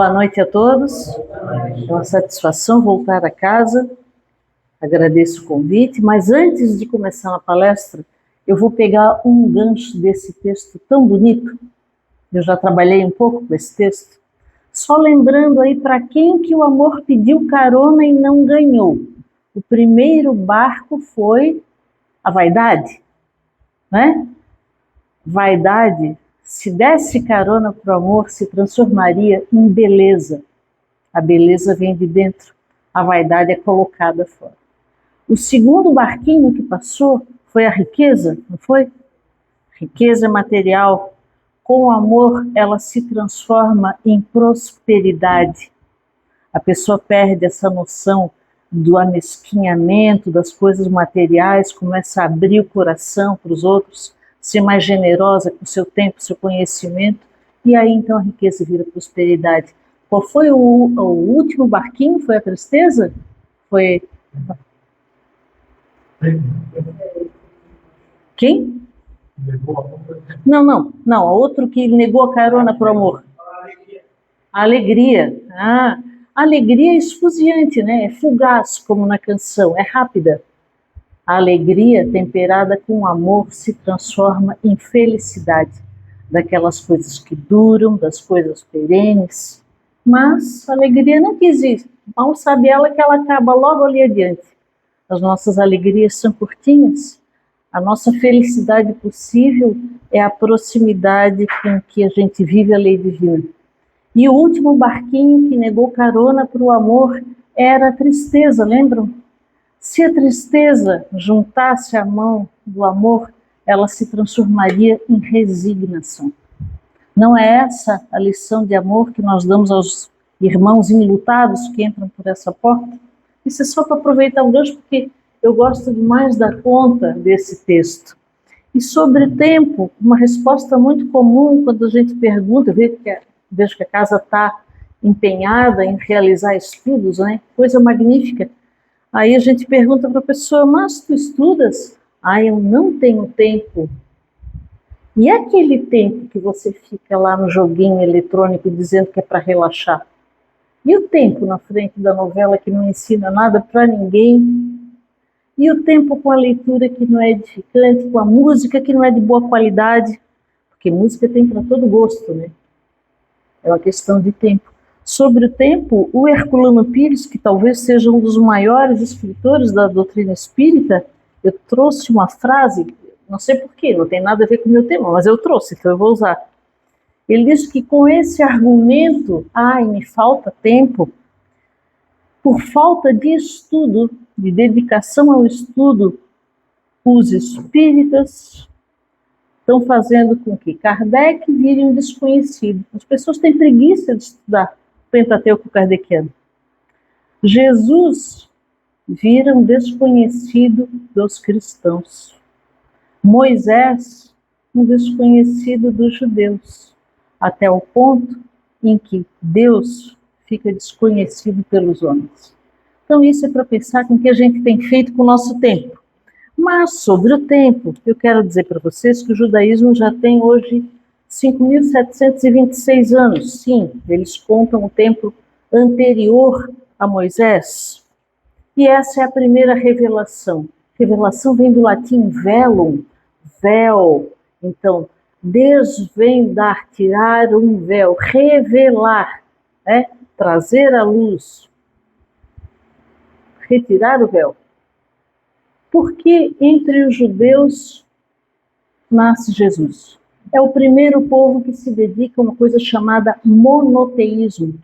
Boa noite a todos. É uma satisfação voltar a casa. Agradeço o convite, mas antes de começar a palestra, eu vou pegar um gancho desse texto tão bonito. Eu já trabalhei um pouco com esse texto. Só lembrando aí para quem que o amor pediu carona e não ganhou. O primeiro barco foi a vaidade, né? Vaidade, se desse carona para o amor, se transformaria em beleza. A beleza vem de dentro, a vaidade é colocada fora. O segundo barquinho que passou foi a riqueza, não foi? Riqueza material. Com o amor, ela se transforma em prosperidade. A pessoa perde essa noção do amesquinhamento, das coisas materiais, começa a abrir o coração para os outros, ser mais generosa com o seu tempo, seu conhecimento, e aí então a riqueza vira prosperidade. Qual foi o último barquinho? Foi a tristeza? Foi... Quem? Não, outro que negou a carona para o amor. A alegria. A alegria é esfuziante, né? É fugaz, como na canção, é rápida. A alegria temperada com amor se transforma em felicidade, daquelas coisas que duram, das coisas perenes. Mas a alegria não quis ir. Mal sabe ela que ela acaba logo ali adiante. As nossas alegrias são curtinhas. A nossa felicidade possível é a proximidade com que a gente vive a lei divina. E o último barquinho que negou carona para o amor era a tristeza, lembram? Se a tristeza juntasse a mão do amor, ela se transformaria em resignação. Não é essa a lição de amor que nós damos aos irmãos enlutados que entram por essa porta? Isso é só para aproveitar o gancho, porque eu gosto demais da conta desse texto. E sobre tempo, uma resposta muito comum quando a gente pergunta, vejo que a casa está empenhada em realizar estudos, né? Coisa magnífica. Aí a gente pergunta para a pessoa, mas tu estudas? Eu não tenho tempo. E aquele tempo que você fica lá no joguinho eletrônico dizendo que é para relaxar? E o tempo na frente da novela que não ensina nada para ninguém? E o tempo com a leitura que não é edificante, com a música que não é de boa qualidade? Porque música tem para todo gosto, né? É uma questão de tempo. Sobre o tempo, o Herculano Pires, que talvez seja um dos maiores escritores da doutrina espírita, eu trouxe uma frase, não sei porquê, não tem nada a ver com o meu tema, mas eu trouxe, então eu vou usar. Ele diz que com esse argumento, me falta tempo, por falta de estudo, de dedicação ao estudo, os espíritas estão fazendo com que Kardec vire um desconhecido. As pessoas têm preguiça de estudar o Pentateuco kardeciano. Jesus vira um desconhecido dos cristãos. Moisés, um desconhecido dos judeus. Até o ponto em que Deus fica desconhecido pelos homens. Então isso é para pensar com o que a gente tem feito com o nosso tempo. Mas sobre o tempo, eu quero dizer para vocês que o judaísmo já tem hoje 5.726 anos. Sim, eles contam o tempo anterior a Moisés. E essa é a primeira revelação. Revelação vem do latim velum, véu. Então, desvendar, tirar um véu, revelar, trazer à luz, retirar o véu. Porque entre os judeus nasce Jesus. É o primeiro povo que se dedica a uma coisa chamada monoteísmo.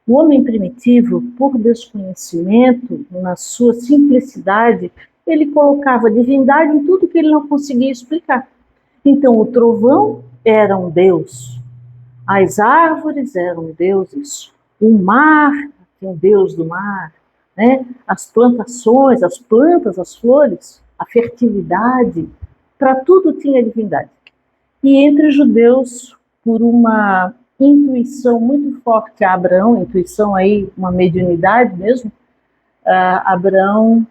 O homem primitivo, por desconhecimento, na sua simplicidade, ele colocava divindade em tudo que ele não conseguia explicar. Então o trovão era um deus, as árvores eram deuses, o mar, um deus do mar, né? As plantações, as plantas, as flores, a fertilidade, para tudo tinha divindade. E entre os judeus, por uma intuição muito forte a Abraão, intuição aí, uma mediunidade mesmo, Abraão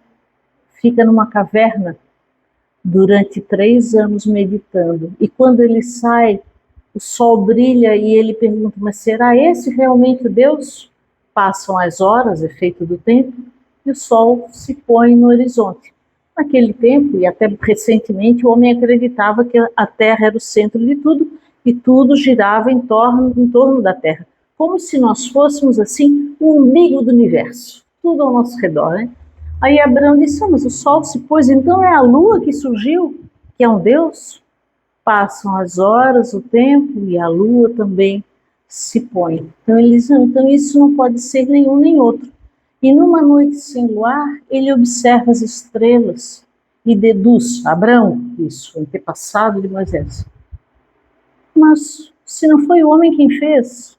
fica numa caverna durante 3 anos meditando. E quando ele sai, o sol brilha e ele pergunta, mas será esse realmente o Deus? Passam as horas, efeito do tempo, e o sol se põe no horizonte. Naquele tempo, e até recentemente, o homem acreditava que a Terra era o centro de tudo e tudo girava em torno da Terra. Como se nós fôssemos, assim, o umbigo do universo. Tudo ao nosso redor, né? Aí Abraão disse, mas o sol se pôs, então é a lua que surgiu, que é um Deus? Passam as horas, o tempo, e a lua também se põe. Então ele diz, então isso não pode ser nenhum nem outro. E numa noite sem luar, ele observa as estrelas e deduz, Abraão, isso, antepassado de Moisés. Mas se não foi o homem quem fez,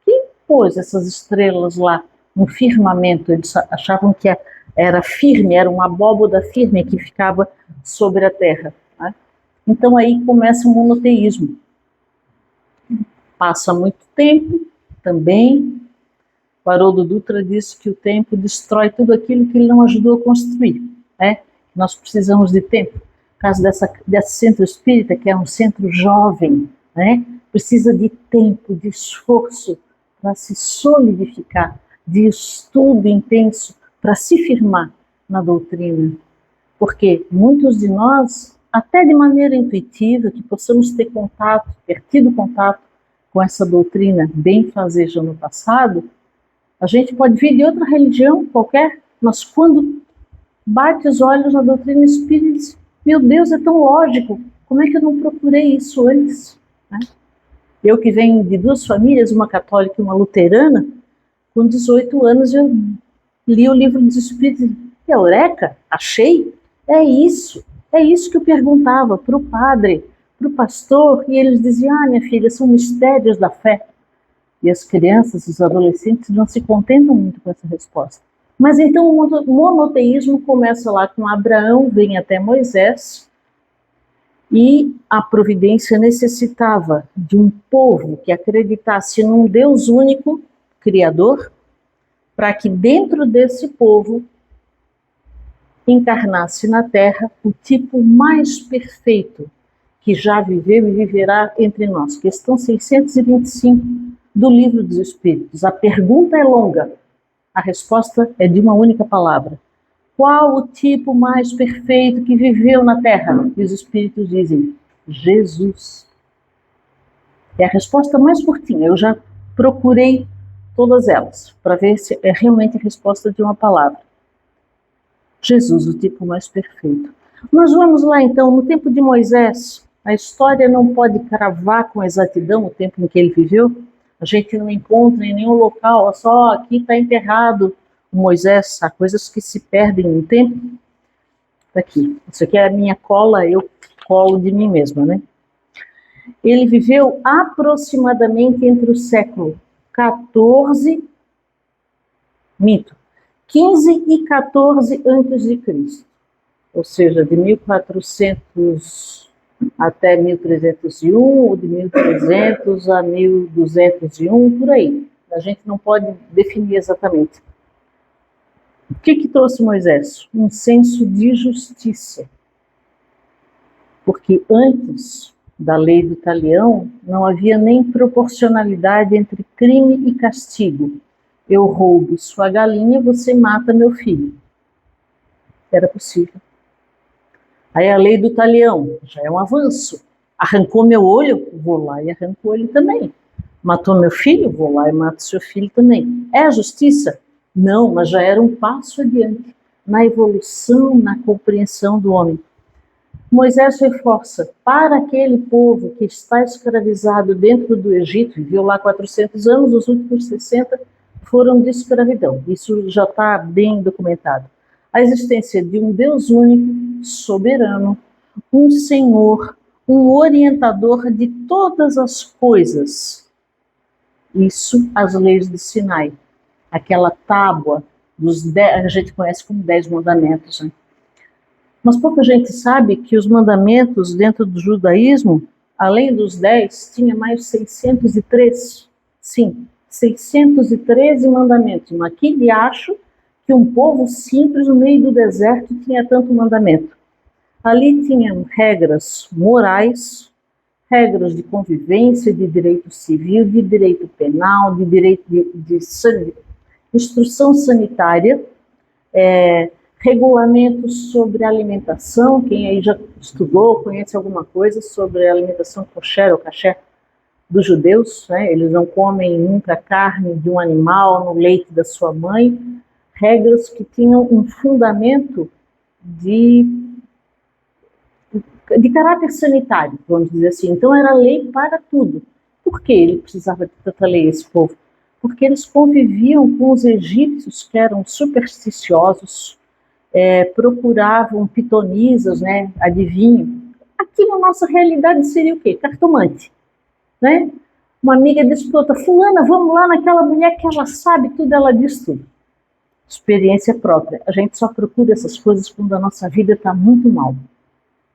quem pôs essas estrelas lá no firmamento? Eles achavam que era firme, era uma abóboda firme que ficava sobre a terra. Né? Então aí começa o monoteísmo. Passa muito tempo também. O Haroldo Dutra disse que o tempo destrói tudo aquilo que ele não ajudou a construir. Né? Nós precisamos de tempo. No caso desse centro espírita, que é um centro jovem, né? Precisa de tempo, de esforço para se solidificar, de estudo intenso para se firmar na doutrina. Porque muitos de nós, até de maneira intuitiva, que possamos ter tido contato com essa doutrina benfazeja no passado, a gente pode vir de outra religião qualquer, mas quando bate os olhos na doutrina espírita, diz, meu Deus, é tão lógico, como é que eu não procurei isso antes? Né? Eu que venho de duas famílias, uma católica e uma luterana, com 18 anos eu li o livro dos Espíritos e eureka, achei, é isso que eu perguntava para o padre, para o pastor, e eles diziam, minha filha, são mistérios da fé. E as crianças, os adolescentes não se contentam muito com essa resposta. Mas então o monoteísmo começa lá com Abraão, vem até Moisés, e a providência necessitava de um povo que acreditasse num Deus único, Criador, para que dentro desse povo encarnasse na Terra o tipo mais perfeito que já viveu e viverá entre nós. Questão 625 do Livro dos Espíritos. A pergunta é longa, a resposta é de uma única palavra. Qual o tipo mais perfeito que viveu na Terra? E os Espíritos dizem, Jesus. É a resposta mais curtinha, eu já procurei todas elas, para ver se é realmente a resposta de uma palavra. Jesus, o tipo mais perfeito. Mas vamos lá então, no tempo de Moisés, a história não pode cravar com exatidão o tempo em que ele viveu. A gente não encontra em nenhum local, só aqui está enterrado o Moisés, há coisas que se perdem no tempo. Aqui, isso aqui é a minha cola, eu colo de mim mesma, né? Ele viveu aproximadamente entre o século 15 e 14 antes de Cristo, ou seja, de 1400 até 1301, ou de 1300 a 1201, por aí. A gente não pode definir exatamente. O que trouxe Moisés? Um senso de justiça. Porque antes da lei do talião, não havia nem proporcionalidade entre crime e castigo. Eu roubo sua galinha, você mata meu filho. Era possível. Aí a lei do talião, já é um avanço. Arrancou meu olho, vou lá e arranco o olho também. Matou meu filho, vou lá e mato seu filho também. É a justiça? Não, mas já era um passo adiante na evolução, na compreensão do homem. Moisés reforça, para aquele povo que está escravizado dentro do Egito, viveu lá 400 anos, os últimos 60 foram de escravidão. Isso já está bem documentado. A existência de um Deus único, soberano, um Senhor, um orientador de todas as coisas. Isso, as leis de Sinai. Aquela tábua, a gente conhece como 10 mandamentos, né? Mas pouca gente sabe que os mandamentos dentro do judaísmo, além dos 10, tinha mais 603. Sim, 613 mandamentos. Mas que acho que um povo simples no meio do deserto tinha tanto mandamento. Ali tinham regras morais, regras de convivência, de direito civil, de direito penal, de direito de instrução sanitária, regulamentos sobre alimentação. Quem aí já estudou, conhece alguma coisa sobre a alimentação kosher ou kasher dos judeus, né? Eles não comem nunca carne de um animal no leite da sua mãe. Regras que tinham um fundamento de caráter sanitário, vamos dizer assim. Então era lei para tudo. Por que ele precisava de tanta lei, esse povo? Porque eles conviviam com os egípcios, que eram supersticiosos, procuravam pitonisas, né, adivinho. Aqui na nossa realidade seria o quê? Cartomante, né? Uma amiga disse para outra: fulana, vamos lá naquela mulher que ela sabe tudo, ela diz tudo. Experiência própria. A gente só procura essas coisas quando a nossa vida está muito mal.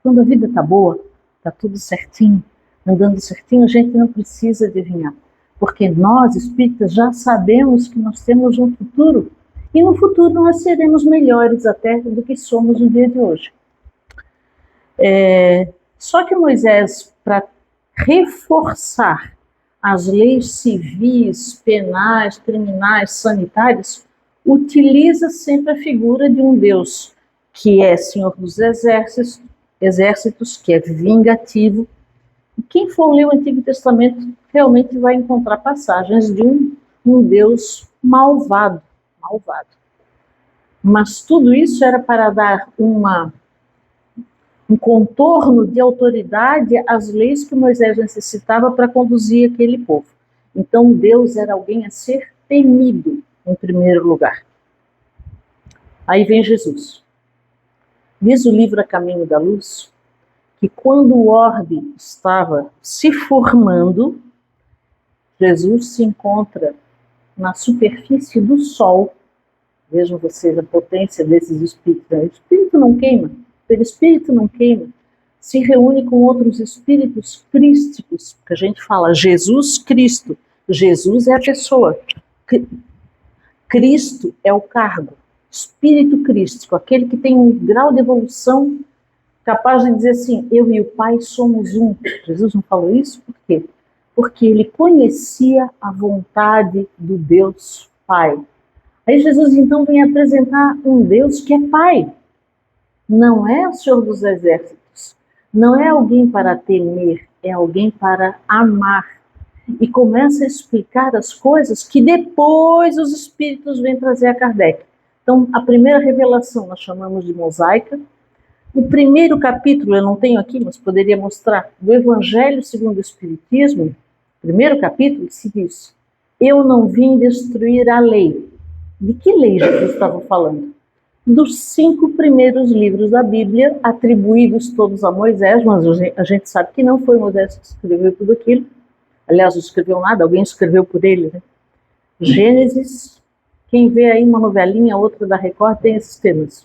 Quando a vida está boa, está tudo certinho, andando certinho, a gente não precisa adivinhar. Porque nós, espíritas, já sabemos que nós temos um futuro. E no futuro nós seremos melhores até do que somos no dia de hoje. Só que Moisés, para reforçar as leis civis, penais, criminais, sanitárias, utiliza sempre a figura de um Deus que é Senhor dos exércitos, que é vingativo. E quem for ler o Antigo Testamento realmente vai encontrar passagens de um Deus malvado. Mas tudo isso era para dar um contorno de autoridade às leis que Moisés necessitava para conduzir aquele povo. Então Deus era alguém a ser temido, em primeiro lugar. Aí vem Jesus. Diz o livro A Caminho da Luz que quando o orbe estava se formando, Jesus se encontra na superfície do Sol. Vejam vocês a potência desses espíritos. O espírito não queima, o perispírito não queima. Se reúne com outros espíritos crísticos, que a gente fala Jesus Cristo. Jesus é a pessoa. Cristo é o cargo. Espírito crístico, aquele que tem um grau de evolução capaz de dizer assim: eu e o Pai somos um. Jesus não falou isso? Por quê? Porque ele conhecia a vontade do Deus Pai. Aí Jesus então vem apresentar um Deus que é Pai. Não é o Senhor dos Exércitos. Não é alguém para temer, é alguém para amar. E começa a explicar as coisas que depois os espíritos vêm trazer a Kardec. Então, a primeira revelação nós chamamos de mosaica. O primeiro capítulo, eu não tenho aqui, mas poderia mostrar, do Evangelho segundo o Espiritismo, primeiro capítulo, se diz: eu não vim destruir a lei. De que lei Jesus estava falando? Dos 5 primeiros livros da Bíblia, atribuídos todos a Moisés, mas a gente sabe que não foi Moisés que escreveu tudo aquilo. Aliás, não escreveu nada, alguém escreveu por ele, né? Gênesis, quem vê aí uma novelinha, outra da Record, tem esses temas.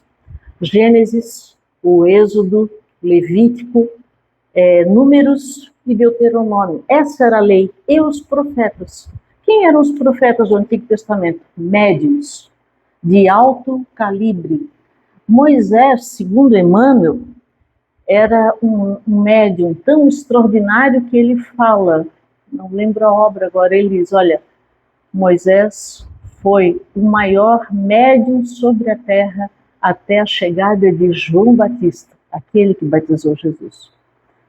Gênesis, o Êxodo, Levítico, Números e Deuteronômio. Essa era a lei. E os profetas. Quem eram os profetas do Antigo Testamento? Médiuns, de alto calibre. Moisés, segundo Emmanuel, era um médium tão extraordinário que ele fala, não lembro a obra agora, ele diz: olha, Moisés foi o maior médium sobre a terra até a chegada de João Batista, aquele que batizou Jesus.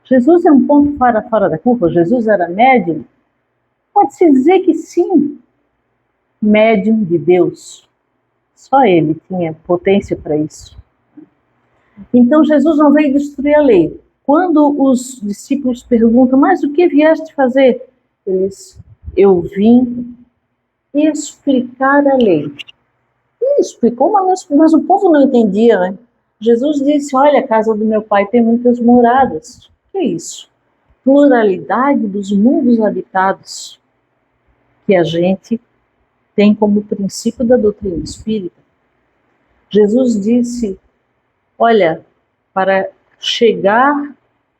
Jesus é um ponto fora da curva. Jesus era médium? Pode-se dizer que sim. Médium de Deus. Só ele tinha potência para isso. Então Jesus não veio destruir a lei. Quando os discípulos perguntam: mas o que vieste fazer? Ele diz: eu vim explicar a lei. E explicou, mas o povo não entendia, né? Jesus disse: olha, a casa do meu pai tem muitas moradas. O que é isso? Pluralidade dos mundos habitados que a gente tem como princípio da doutrina espírita. Jesus disse: olha, para chegar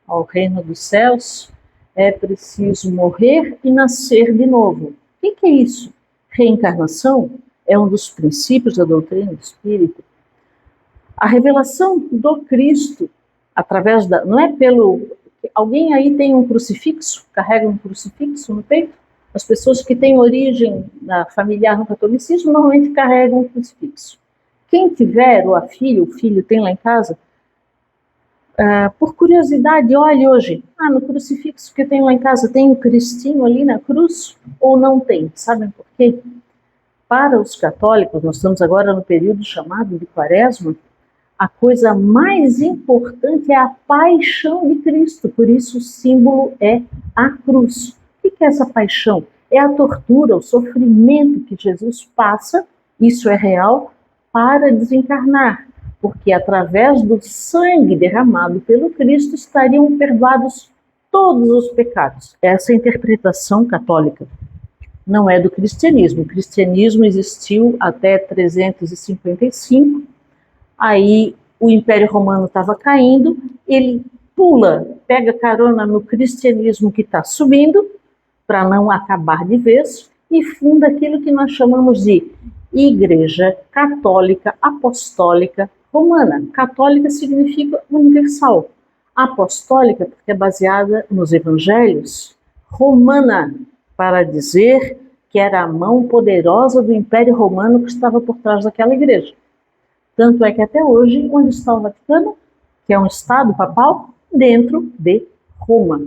ao reino dos céus é preciso morrer e nascer de novo. O que é isso? Reencarnação é um dos princípios da doutrina espírita. A revelação do Cristo, através da... Não é pelo Alguém aí tem um crucifixo? Carrega um crucifixo no peito? As pessoas que têm origem familiar no catolicismo normalmente carregam um crucifixo. Quem tiver, ou a filha, o filho tem lá em casa, por curiosidade, olhe hoje, no crucifixo que eu tenho lá em casa, tem um cristinho ali na cruz ou não tem? Sabem por quê? Para os católicos, nós estamos agora no período chamado de Quaresma, a coisa mais importante é a paixão de Cristo, por isso o símbolo é a cruz. O que é essa paixão? É a tortura, o sofrimento que Jesus passa, isso é real, para desencarnar, porque através do sangue derramado pelo Cristo estariam perdoados todos os pecados. Essa é a interpretação católica. Não é do cristianismo. O cristianismo existiu até 355, aí o Império Romano estava caindo, ele pula, pega carona no cristianismo que está subindo, para não acabar de vez, e funda aquilo que nós chamamos de Igreja Católica Apostólica Romana. Católica significa universal. Apostólica, porque é baseada nos evangelhos. Romana, para dizer que era a mão poderosa do Império Romano que estava por trás daquela igreja. Tanto é que até hoje, onde está o Vaticano, que é um estado papal, dentro de Roma.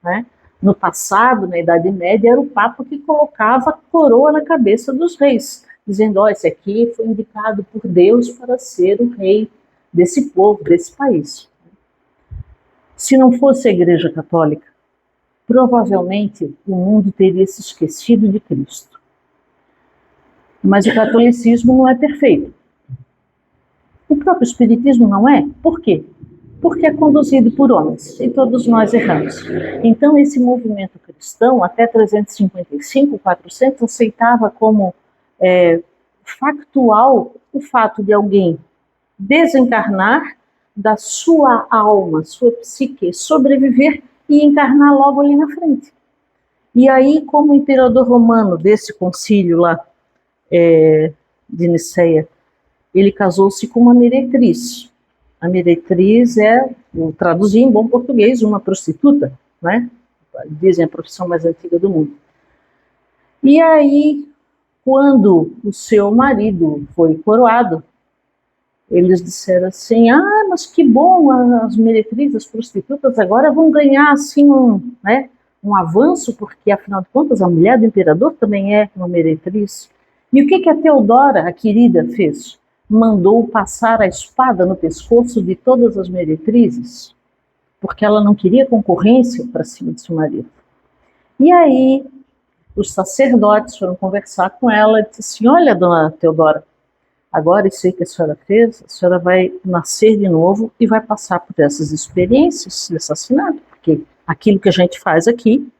Né? No passado, na Idade Média, era o Papa que colocava a coroa na cabeça dos reis, dizendo, esse aqui foi indicado por Deus para ser o rei desse povo, desse país. Se não fosse a Igreja Católica, provavelmente o mundo teria se esquecido de Cristo. Mas o catolicismo não é perfeito. O próprio espiritismo não é? Por quê? Porque é conduzido por homens, e todos nós erramos. Então, esse movimento cristão, até 355, 400, aceitava como factual o fato de alguém desencarnar da sua alma, sua psique, sobreviver e encarnar logo ali na frente. E aí, como o imperador romano desse concílio lá de Niceia, ele casou-se com uma meretriz. A meretriz vou traduzir em bom português, uma prostituta, né? Dizem a profissão mais antiga do mundo. E aí, quando o seu marido foi coroado, eles disseram assim, mas que bom, as meretrizes, as prostitutas agora vão ganhar assim um avanço, porque afinal de contas a mulher do imperador também é uma meretriz. E o que a Teodora, a querida, fez? Mandou passar a espada no pescoço de todas as meretrizes, porque ela não queria concorrência para cima de seu marido. E aí os sacerdotes foram conversar com ela e disse assim, olha, dona Teodora, agora isso aí que a senhora fez, a senhora vai nascer de novo e vai passar por essas experiências de assassinato, porque aquilo que a gente faz aqui,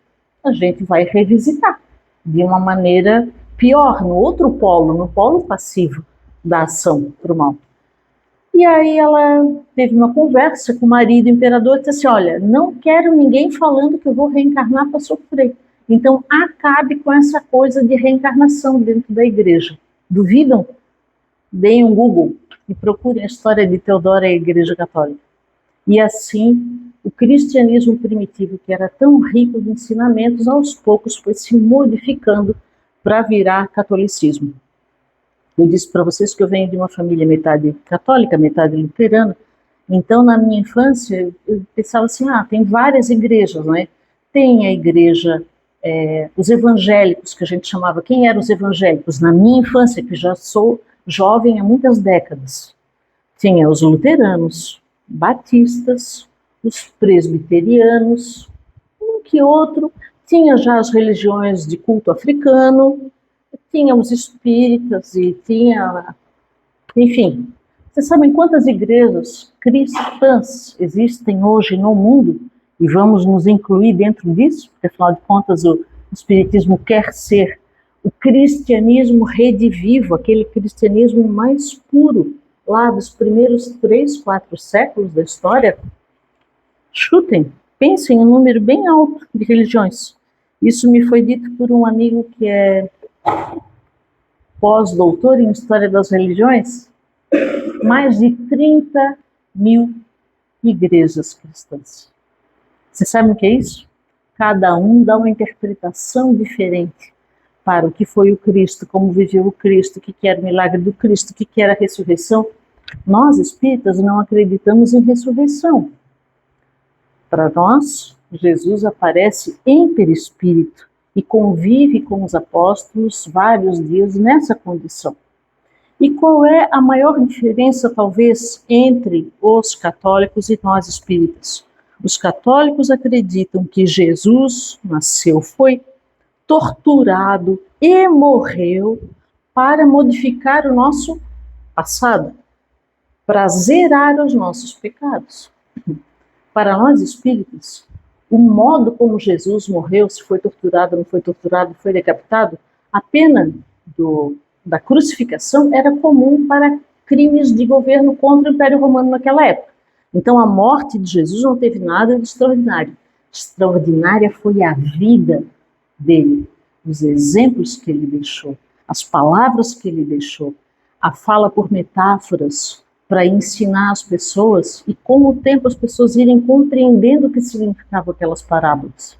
a gente vai revisitar de uma maneira pior, no outro polo, no polo passivo da ação para o mal. E aí ela teve uma conversa com o marido imperador e disse assim, olha, não quero ninguém falando que eu vou reencarnar para sofrer. Então acabe com essa coisa de reencarnação dentro da igreja. Duvidam? Deem um Google e procurem a história de Teodora e a Igreja Católica. E assim, o cristianismo primitivo, que era tão rico de ensinamentos, aos poucos foi se modificando para virar catolicismo. Eu disse para vocês que eu venho de uma família metade católica, metade luterana. Então, na minha infância, eu pensava assim, tem várias igrejas, né? Tem a igreja, os evangélicos, que a gente chamava, quem eram os evangélicos? Na minha infância, que já sou jovem há muitas décadas. Tinha os luteranos, batistas, os presbiterianos, um que outro. Tinha já as religiões de culto africano, tinha os espíritas e tinha... Enfim, vocês sabem quantas igrejas cristãs existem hoje no mundo? E vamos nos incluir dentro disso, porque afinal de contas o espiritismo quer ser o cristianismo redivivo, aquele cristianismo mais puro, lá dos primeiros 3, 4 séculos da história. Chutem, pensem em um número bem alto de religiões. Isso me foi dito por um amigo que é pós-doutor em História das Religiões. Mais de 30 mil igrejas cristãs. Vocês sabem o que é isso? Cada um dá uma interpretação diferente para o que foi o Cristo, como viveu o Cristo, o que era o milagre do Cristo, o que era a ressurreição. Nós, espíritas, não acreditamos em ressurreição. Para nós, Jesus aparece em perispírito e convive com os apóstolos vários dias nessa condição. E qual é a maior diferença, talvez, entre os católicos e nós espíritas? Os católicos acreditam que Jesus nasceu, foi torturado e morreu para modificar o nosso passado, para zerar os nossos pecados. Para nós espíritas, o modo como Jesus morreu, se foi torturado, não foi torturado, foi decapitado, a pena da crucificação era comum para crimes de governo contra o Império Romano naquela época. Então a morte de Jesus não teve nada de extraordinário. Extraordinária foi a vida dele, os exemplos que ele deixou, as palavras que ele deixou, a fala por metáforas para ensinar as pessoas e com o tempo as pessoas irem compreendendo o que significavam aquelas parábolas.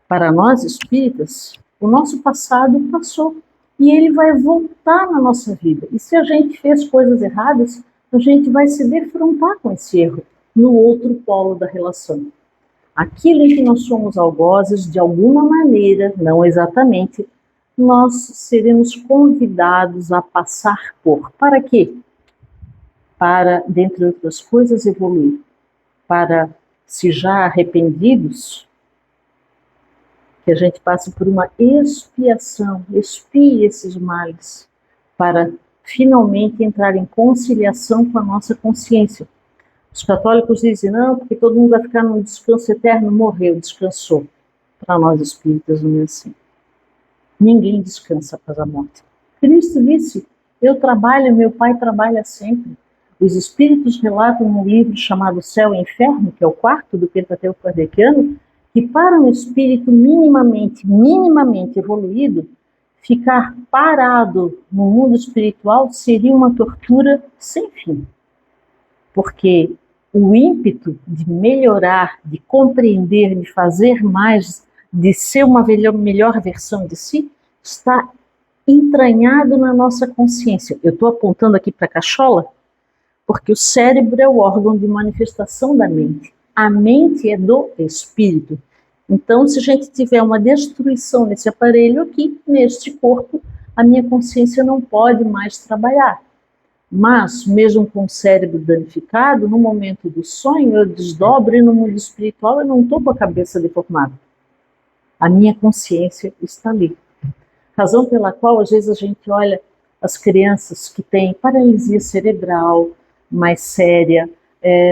Para nós espíritas, o nosso passado passou e ele vai voltar na nossa vida. E se a gente fez coisas erradas, a gente vai se defrontar com esse erro no outro polo da relação. Aquilo em que nós somos algozes, de alguma maneira, não exatamente, nós seremos convidados a passar por. Para quê? Para, dentre outras coisas, evoluir. Para, se já arrependidos, que a gente passe por uma expiação, expie esses males, para finalmente entrar em conciliação com a nossa consciência. Os católicos dizem, não, porque todo mundo vai ficar num descanso eterno, morreu, descansou. Para nós espíritas não é assim. Ninguém descansa após a morte. Cristo disse, eu trabalho, meu Pai trabalha sempre. Os espíritos relatam num livro chamado Céu e Inferno, que é o quarto do Pentateuco Kardeciano, que para um espírito minimamente evoluído, ficar parado no mundo espiritual seria uma tortura sem fim. Porque o ímpeto de melhorar, de compreender, de fazer mais, de ser uma melhor versão de si, está entranhado na nossa consciência. Eu estou apontando aqui para a cachola, porque o cérebro é o órgão de manifestação da mente. A mente é do espírito. Então, se a gente tiver uma destruição nesse aparelho aqui, neste corpo, a minha consciência não pode mais trabalhar. Mas, mesmo com o cérebro danificado, no momento do sonho, eu desdobro e no mundo espiritual eu não estou com a cabeça deformada. A minha consciência está ali. Razão pela qual, às vezes, a gente olha as crianças que têm paralisia cerebral mais séria,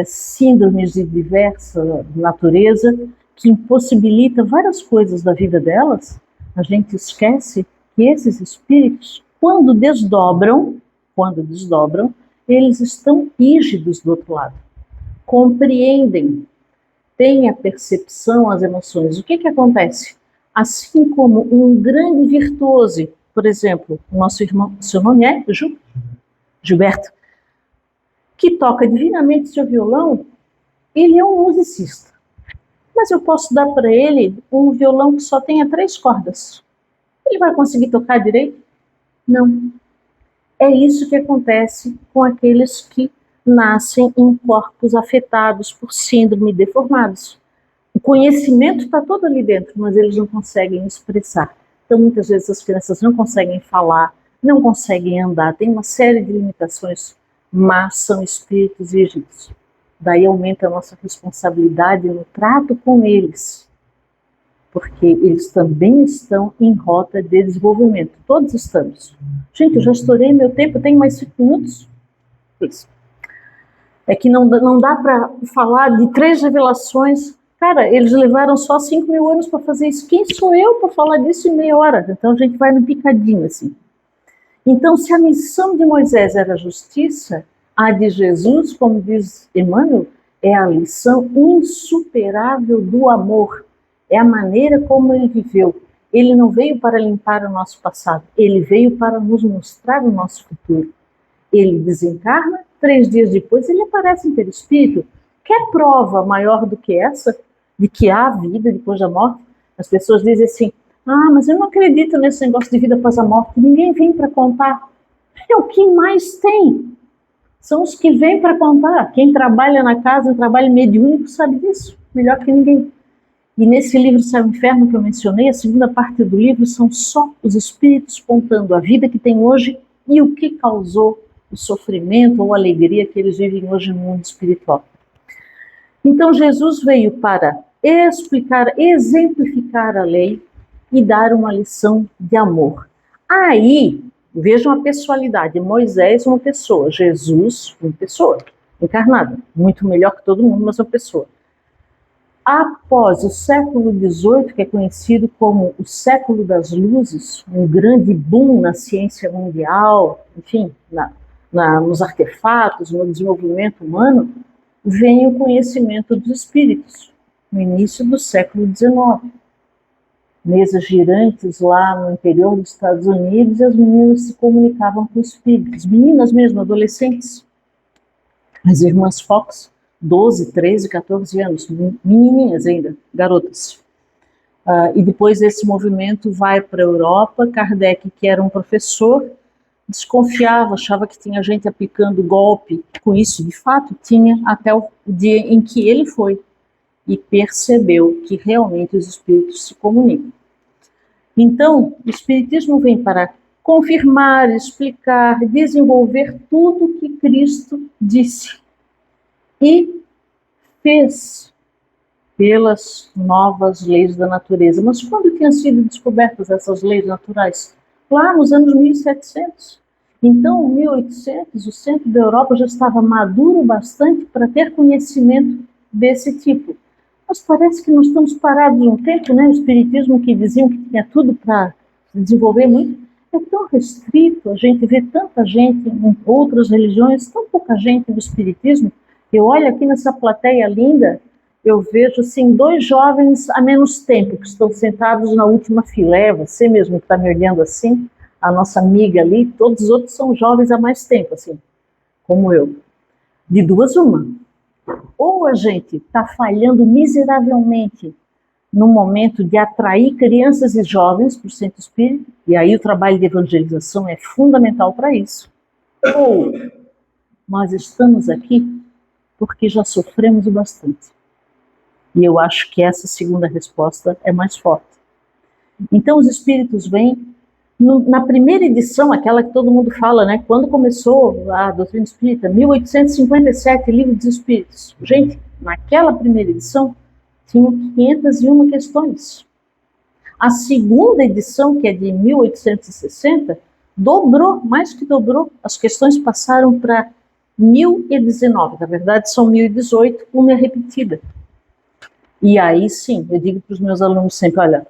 síndromes de diversa natureza, que impossibilita várias coisas da vida delas, a gente esquece que esses espíritos, quando desdobram, eles estão rígidos do outro lado. Compreendem, têm a percepção, as emoções. O que acontece? Assim como um grande virtuoso, por exemplo, o nosso irmão, seu nome é Gilberto, que toca divinamente seu violão, ele é um musicista. Mas eu posso dar para ele um violão que só tenha 3 cordas. Ele vai conseguir tocar direito? Não. É isso que acontece com aqueles que nascem em corpos afetados por síndrome deformados. O conhecimento está todo ali dentro, mas eles não conseguem expressar. Então, muitas vezes as crianças não conseguem falar, não conseguem andar, tem uma série de limitações, mas são espíritos rígidos. Daí aumenta a nossa responsabilidade no trato com eles, porque eles também estão em rota de desenvolvimento. Todos estamos. Gente, eu já estourei meu tempo, tenho mais 5 minutos? Isso. É que não dá para falar de 3 revelações. Cara, eles levaram só 5.000 anos para fazer isso. Quem sou eu para falar disso em meia hora? Então a gente vai no picadinho assim. Então, se a missão de Moisés era a justiça, a de Jesus, como diz Emmanuel, é a lição insuperável do amor. É a maneira como ele viveu. Ele não veio para limpar o nosso passado, ele veio para nos mostrar o nosso futuro. Ele desencarna, 3 dias depois ele aparece em perispírito. Quer prova maior do que essa de que há vida depois da morte. As pessoas dizem assim, mas eu não acredito nesse negócio de vida após a morte. Ninguém vem para contar. É o que mais tem. São os que vêm para contar. Quem trabalha na casa, trabalho mediúnico, sabe disso melhor que ninguém. E nesse livro Céu e Inferno que eu mencionei, a segunda parte do livro são só os espíritos contando a vida que tem hoje e o que causou o sofrimento ou a alegria que eles vivem hoje no mundo espiritual. Então Jesus veio para explicar, exemplificar a lei e dar uma lição de amor. Aí, vejam a pessoalidade, Moisés uma pessoa, Jesus uma pessoa, encarnada, muito melhor que todo mundo, mas uma pessoa. Após o século XVIII, que é conhecido como o século das luzes, um grande boom na ciência mundial, enfim, nos artefatos, no desenvolvimento humano, vem o conhecimento dos espíritos, no início do século XIX. Mesas girantes lá no interior dos Estados Unidos, e as meninas se comunicavam com espíritos, meninas mesmo, adolescentes. As irmãs Fox, 12, 13, 14 anos, menininhas ainda, garotas. E depois esse movimento vai para a Europa. Kardec, que era um professor, desconfiava, achava que tinha gente aplicando golpe com isso. De fato, tinha até o dia em que ele foi e percebeu que realmente os espíritos se comunicam. Então, o espiritismo vem para confirmar, explicar, desenvolver tudo o que Cristo disse e fez pelas novas leis da natureza. Mas quando tinham sido descobertas essas leis naturais? Lá nos anos 1700. Então, em 1800, o centro da Europa já estava maduro bastante para ter conhecimento desse tipo. Mas parece que nós estamos parados um tempo, né? O espiritismo, que diziam que tinha tudo para desenvolver muito, é tão restrito. A gente vê tanta gente em outras religiões, tão pouca gente do espiritismo. Eu olho aqui nessa plateia linda, eu vejo assim 2 jovens há menos tempo que estão sentados na última fila. É você mesmo que está me olhando assim, a nossa amiga ali. Todos os outros são jovens há mais tempo, assim, como eu. De duas uma. Ou a gente está falhando miseravelmente no momento de atrair crianças e jovens para o centro espírita, e aí o trabalho de evangelização é fundamental para isso. Ou nós estamos aqui porque já sofremos o bastante. E eu acho que essa segunda resposta é mais forte. Então os espíritos vêm, na primeira edição, aquela que todo mundo fala, né? Quando começou a doutrina espírita, 1857, Livro dos Espíritos. Gente, naquela primeira edição, tinham 501 questões. A segunda edição, que é de 1860, dobrou, mais que dobrou. As questões passaram para 1019, na verdade são 1018, uma é repetida. E aí sim, eu digo para os meus alunos sempre, olha,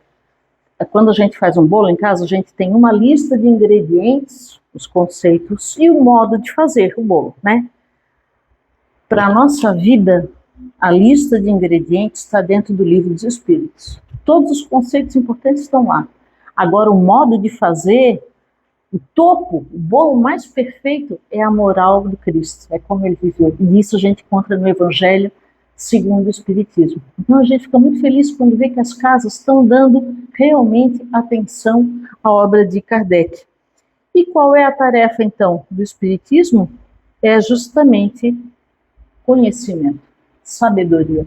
quando a gente faz um bolo em casa, a gente tem uma lista de ingredientes, os conceitos e o modo de fazer o bolo, né? Para a nossa vida, a lista de ingredientes está dentro do Livro dos Espíritos. Todos os conceitos importantes estão lá. Agora, o modo de fazer, o topo, o bolo mais perfeito é a moral do Cristo, é como ele viveu. E isso a gente encontra no Evangelho segundo o Espiritismo. Então a gente fica muito feliz quando vê que as casas estão dando realmente atenção à obra de Kardec. E qual é a tarefa, então, do Espiritismo? É justamente conhecimento, sabedoria.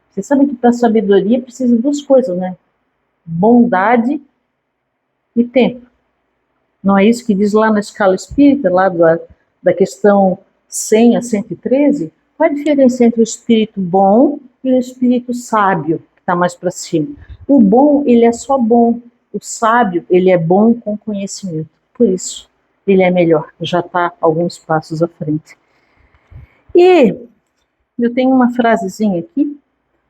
Vocês sabem que para sabedoria precisa de 2 coisas, né? Bondade e tempo. Não é isso que diz lá na escala espírita, lá da questão 100 a 113? Qual a diferença entre o espírito bom e o espírito sábio, que está mais para cima? O bom, ele é só bom. O sábio, ele é bom com conhecimento. Por isso, ele é melhor. Já está alguns passos à frente. E eu tenho uma frasezinha aqui.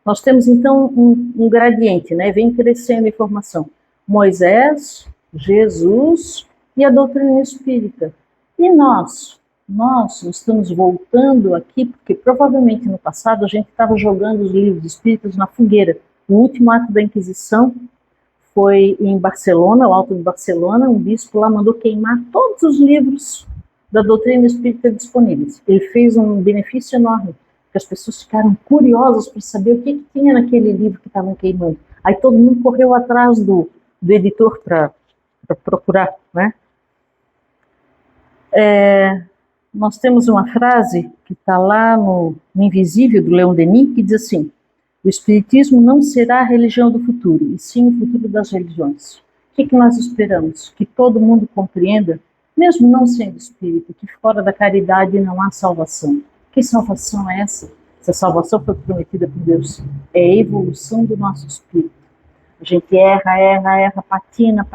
Nós temos, então, um gradiente, né? Vem crescendo a informação. Moisés, Jesus e a doutrina espírita. E nós estamos voltando aqui, porque provavelmente no passado a gente estava jogando os livros espíritas na fogueira. O último ato da Inquisição foi em Barcelona, o Alto de Barcelona, um bispo lá mandou queimar todos os livros da doutrina espírita disponíveis. Ele fez um benefício enorme. porque as pessoas ficaram curiosas para saber o que tinha naquele livro que estavam queimando. Aí todo mundo correu atrás do editor para procurar, né? Nós temos uma frase que está lá no Invisível, do Leon Denis, que diz assim: o Espiritismo não será a religião do futuro, e sim o futuro das religiões. O que nós esperamos? Que todo mundo compreenda, mesmo não sendo espírita, que fora da caridade não há salvação. Que salvação é essa? Essa salvação foi prometida por Deus. É a evolução do nosso espírito. A gente erra, patina,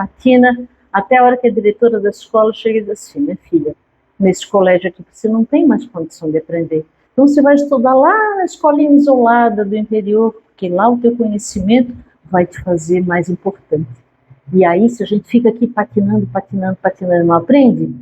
até a hora que a diretora da escola chega e diz assim: minha filha, nesse colégio aqui você não tem mais condição de aprender. Então você vai estudar lá na escolinha isolada do interior, porque lá o teu conhecimento vai te fazer mais importante. E aí, se a gente fica aqui patinando, não aprende,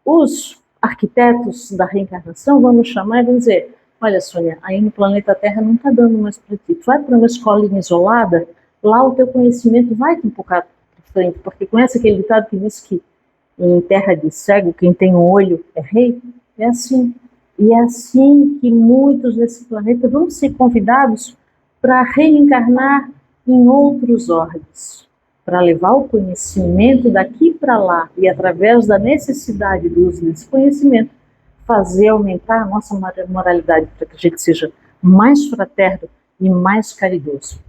os arquitetos da reencarnação vão nos chamar e vão dizer: olha, Sônia, aí no planeta Terra não está dando mais para ti. Tu vai para uma escolinha isolada, lá o teu conhecimento vai te empurrar para frente, porque conhece aquele ditado que diz que em terra de cego, quem tem um olho é rei? É assim. E é assim que muitos desse planeta vão ser convidados para reencarnar em outros órgãos, para levar o conhecimento daqui para lá e, através da necessidade do uso desse conhecimento, fazer aumentar a nossa moralidade, para que a gente seja mais fraterno e mais caridoso.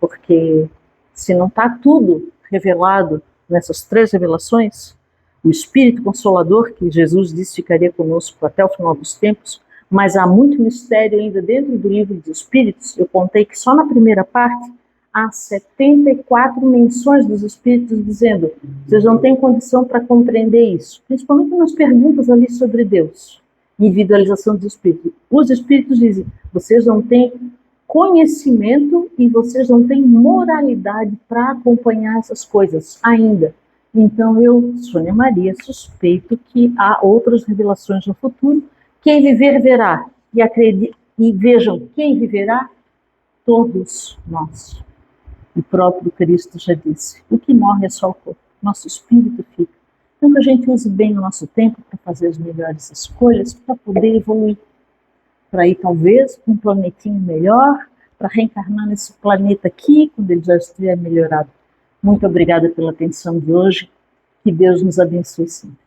Porque se não está tudo revelado nessas 3 revelações, o Espírito Consolador, que Jesus disse ficaria conosco até o final dos tempos, mas há muito mistério ainda dentro do livro dos Espíritos. Eu contei que só na primeira parte há 74 menções dos Espíritos dizendo: vocês não têm condição para compreender isso, principalmente nas perguntas ali sobre Deus, individualização dos Espíritos. Os Espíritos dizem: vocês não têm conhecimento e vocês não têm moralidade para acompanhar essas coisas ainda. Então eu, Sônia Maria, suspeito que há outras revelações no futuro. Quem viver, verá. E vejam, quem viverá? Todos nós. O próprio Cristo já disse: o que morre é só o corpo, nosso espírito fica. Então que a gente use bem o nosso tempo para fazer as melhores escolhas, para poder evoluir, para ir talvez para um planetinho melhor, para reencarnar nesse planeta aqui, quando ele já estiver melhorado. Muito obrigada pela atenção de hoje. Que Deus nos abençoe sempre.